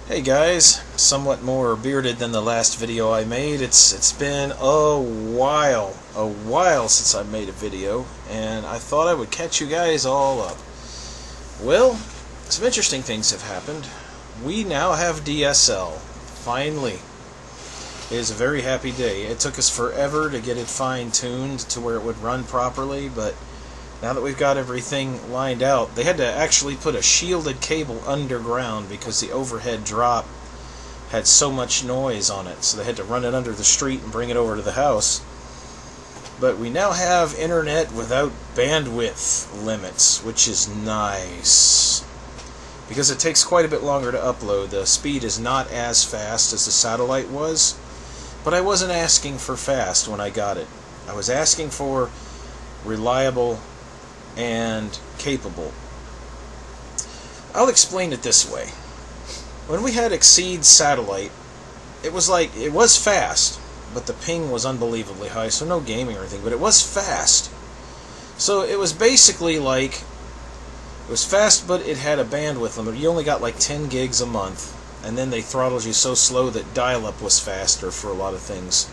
Hey guys, somewhat more bearded than the last video I made. It's been a while since I made a video, and I thought I would catch you guys all up. Well, some interesting things have happened. We now have DSL. Finally. It is a very happy day. It took us forever to get it fine-tuned to where it would run properly, but now that we've got everything lined out, they had to actually put a shielded cable underground because the overhead drop had so much noise on it, so they had to run it under the street and bring it over to the house. But we now have internet without bandwidth limits, which is nice. Because it takes quite a bit longer to upload. The speed is not as fast as the satellite was, but I wasn't asking for fast when I got it. I was asking for reliable and capable. I'll explain it this way. When we had Exceed satellite, it was fast, but the ping was unbelievably high, so no gaming or anything, but it was fast. So it was basically it was fast, but it had a bandwidth limit. You only got like 10 gigs a month, and then they throttled you so slow that dial-up was faster for a lot of things.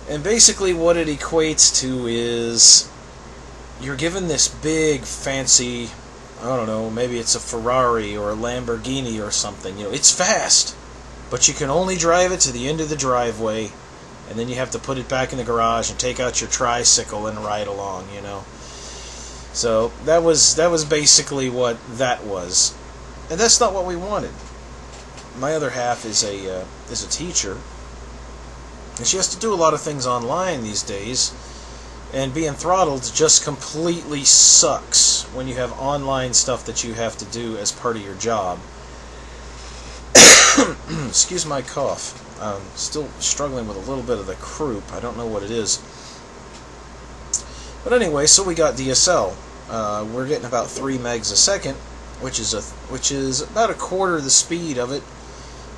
And basically what it equates to is you're given this big, fancy, I don't know, maybe it's a Ferrari or a Lamborghini or something. It's fast, but you can only drive it to the end of the driveway, and then you have to put it back in the garage and take out your tricycle and ride along, So that was basically what that was. And that's not what we wanted. My other half is a teacher, and she has to do a lot of things online these days. And being throttled just completely sucks when you have online stuff that you have to do as part of your job. Excuse my cough. I'm still struggling with a little bit of the croup. I don't know what it is. But anyway, so we got DSL. We're getting about 3 megs a second, which is about a quarter the speed of it,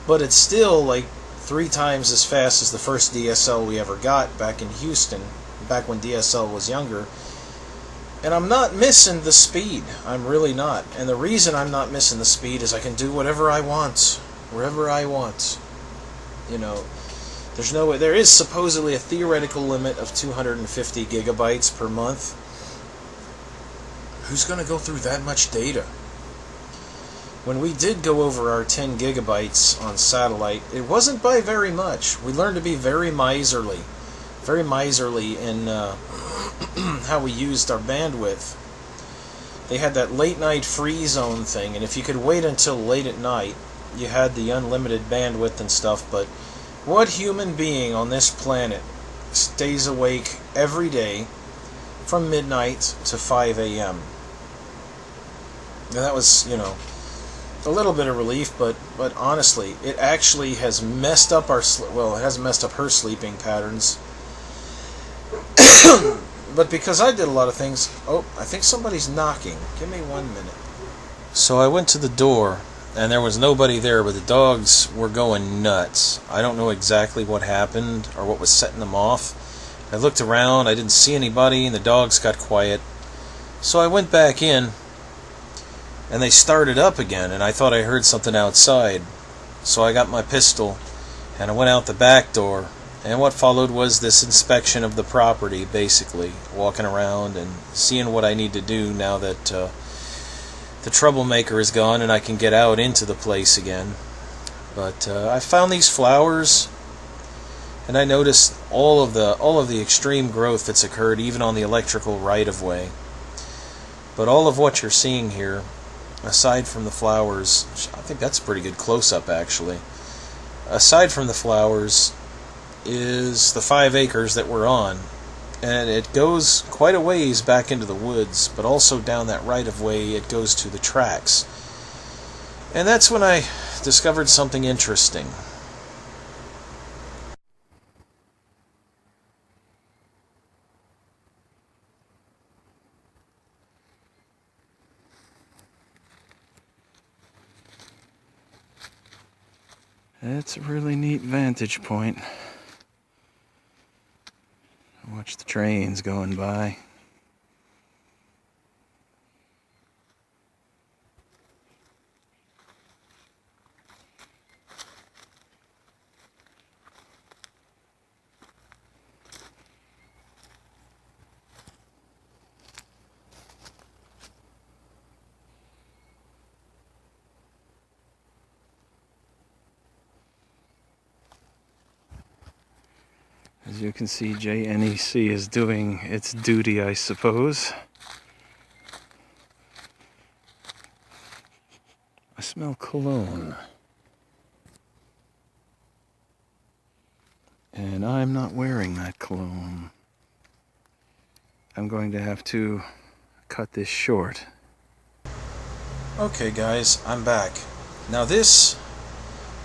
but it's still like 3 times as fast as the first DSL we ever got back in Houston, back when DSL was younger. And I'm not missing the speed. I'm really not. And the reason I'm not missing the speed is I can do whatever I want, wherever I want. There is supposedly a theoretical limit of 250 gigabytes per month. Who's going to go through that much data? When we did go over our 10 gigabytes on satellite, it wasn't by very much. We learned to be very miserly in how we used our bandwidth. They had that late night free zone thing, and if you could wait until late at night, you had the unlimited bandwidth and stuff, but what human being on this planet stays awake every day from midnight to 5 a.m.? And that was, a little bit of relief, but honestly, it actually has messed up it hasn't messed up her sleeping patterns. But because I did a lot of things... Oh, I think somebody's knocking. Give me 1 minute. So I went to the door, and there was nobody there, but the dogs were going nuts. I don't know exactly what happened or what was setting them off. I looked around, I didn't see anybody, and the dogs got quiet. So I went back in, and they started up again, and I thought I heard something outside. So I got my pistol, and I went out the back door. And what followed was this inspection of the property, basically. Walking around and seeing what I need to do now that the Troublemaker is gone and I can get out into the place again. But I found these flowers, and I noticed all of the extreme growth that's occurred even on the electrical right-of-way. But all of what you're seeing here, aside from the flowers, I think that's a pretty good close-up actually. Aside from the flowers is the 5 acres that we're on, and it goes quite a ways back into the woods, but also down that right-of-way it goes to the tracks. And that's when I discovered something interesting. It's a really neat vantage point. Watch the trains going by. As you can see, JNEC is doing its duty, I suppose. I smell cologne. And I'm not wearing that cologne. I'm going to have to cut this short. Okay guys, I'm back. Now this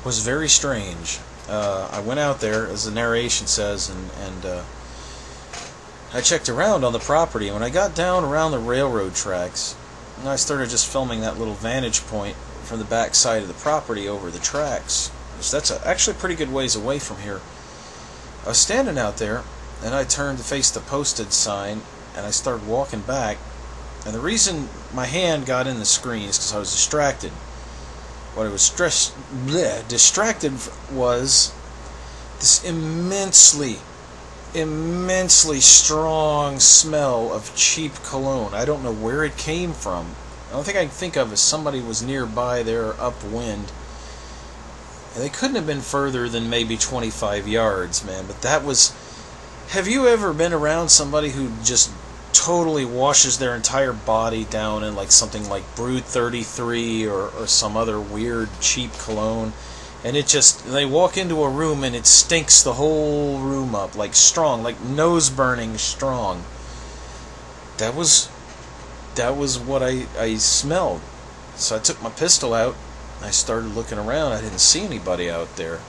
was very strange. I went out there, as the narration says, and I checked around on the property. When I got down around the railroad tracks, I started just filming that little vantage point from the back side of the property over the tracks. So that's actually a pretty good ways away from here. I was standing out there, and I turned to face the posted sign, and I started walking back. And the reason my hand got in the screen is because I was distracted. What I was distracted was this immensely strong smell of cheap cologne. I don't know where it came from. The only thing I can think of is somebody was nearby there upwind. And they couldn't have been further than maybe 25 yards, man. But that was... Have you ever been around somebody who just totally washes their entire body down in like something like Brood 33 or some other weird cheap cologne, and it just, they walk into a room and it stinks the whole room up, like strong, like nose burning strong. That was what I smelled. So I took my pistol out, I started looking around. I didn't see anybody out there,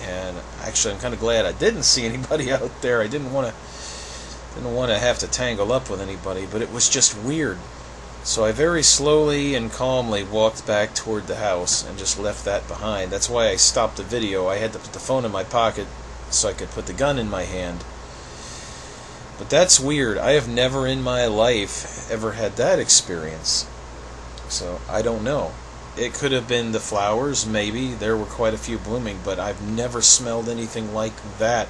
and actually I'm kind of glad I didn't see anybody out there. I didn't want to have to tangle up with anybody, but it was just weird. So I very slowly and calmly walked back toward the house and just left that behind. That's why I stopped the video. I had to put the phone in my pocket so I could put the gun in my hand. But that's weird. I have never in my life ever had that experience. So I don't know. It could have been the flowers, maybe. There were quite a few blooming, but I've never smelled anything like that.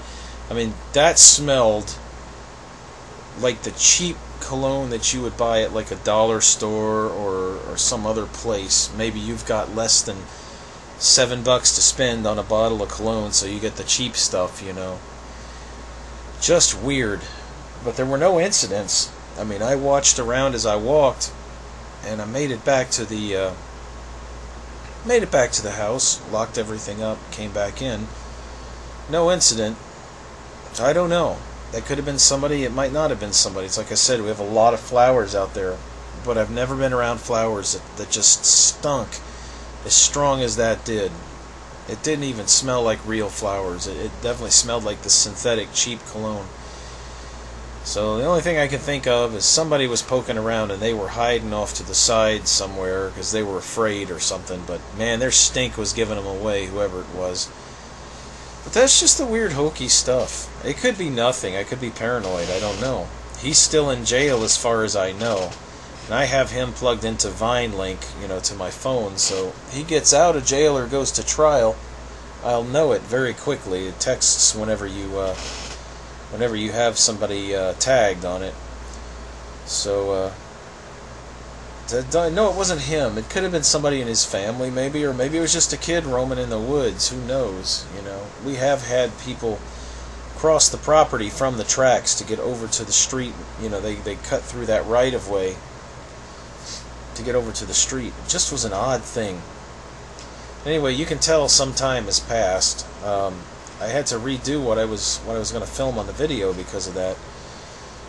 I mean, that smelled like the cheap cologne that you would buy at like a dollar store or some other place. Maybe you've got less than $7 to spend on a bottle of cologne, so you get the cheap stuff, you know. Just weird. But there were no incidents. I mean, I watched around as I walked, and I made it back to the house, locked everything up, came back in. No incident. I don't know. That could have been somebody, it might not have been somebody. It's like I said, we have a lot of flowers out there, but I've never been around flowers that just stunk as strong as that did. It didn't even smell like real flowers. It definitely smelled like the synthetic cheap cologne. So the only thing I can think of is somebody was poking around and they were hiding off to the side somewhere because they were afraid or something, but man, their stink was giving them away, whoever it was. But that's just the weird hokey stuff. It could be nothing. I could be paranoid. I don't know. He's still in jail as far as I know. And I have him plugged into VineLink, to my phone. So he gets out of jail or goes to trial, I'll know it very quickly. It texts whenever you have somebody tagged on it. So, no, it wasn't him. It could have been somebody in his family, maybe, or maybe it was just a kid roaming in the woods. Who knows? We have had people cross the property from the tracks to get over to the street. They cut through that right of way to get over to the street. It just was an odd thing. Anyway, you can tell some time has passed. I had to redo what I was going to film on the video because of that.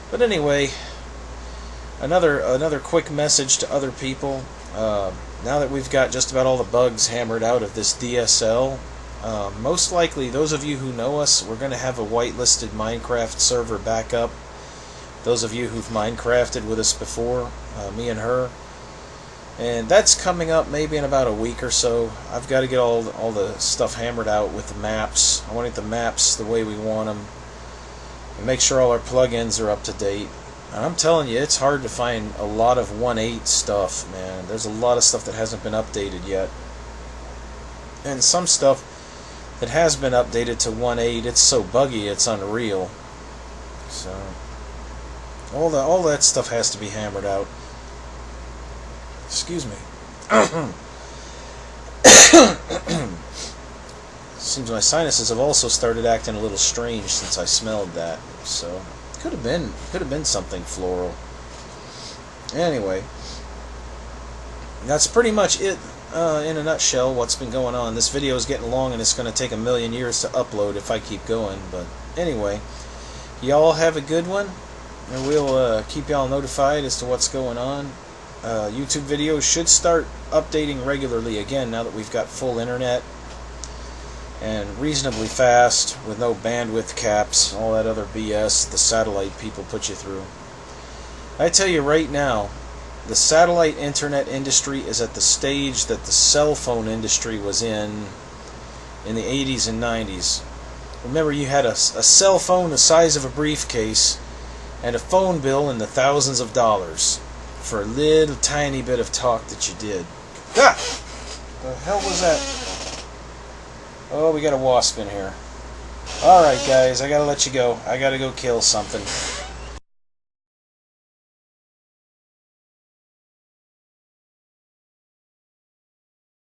But anyway, another quick message to other people. Now that we've got just about all the bugs hammered out of this DSL, most likely those of you who know us, we're going to have a whitelisted Minecraft server back up. Those of you who've Minecrafted with us before, me and her. And that's coming up maybe in about a week or so. I've got to get all the stuff hammered out with the maps. I want to get the maps the way we want them. And make sure all our plugins are up to date. And I'm telling you, it's hard to find a lot of 1.8 stuff, man. There's a lot of stuff that hasn't been updated yet. And some stuff that has been updated to 1.8, it's so buggy, it's unreal. So, all that stuff has to be hammered out. Excuse me. Seems my sinuses have also started acting a little strange since I smelled that. So could have been something floral. Anyway, that's pretty much it in a nutshell. What's been going on? This video is getting long, and it's going to take a million years to upload if I keep going. But anyway, y'all have a good one, and we'll keep y'all notified as to what's going on. YouTube videos should start updating regularly again now that we've got full internet and reasonably fast with no bandwidth caps, all that other BS the satellite people put you through. I tell you right now, the satellite internet industry is at the stage that the cell phone industry was in the 80s and 90s. Remember, you had a cell phone the size of a briefcase and a phone bill in the thousands of dollars for a little tiny bit of talk that you did. Ah! The hell was that? Oh, we got a wasp in here. Alright guys, I gotta let you go. I gotta go kill something.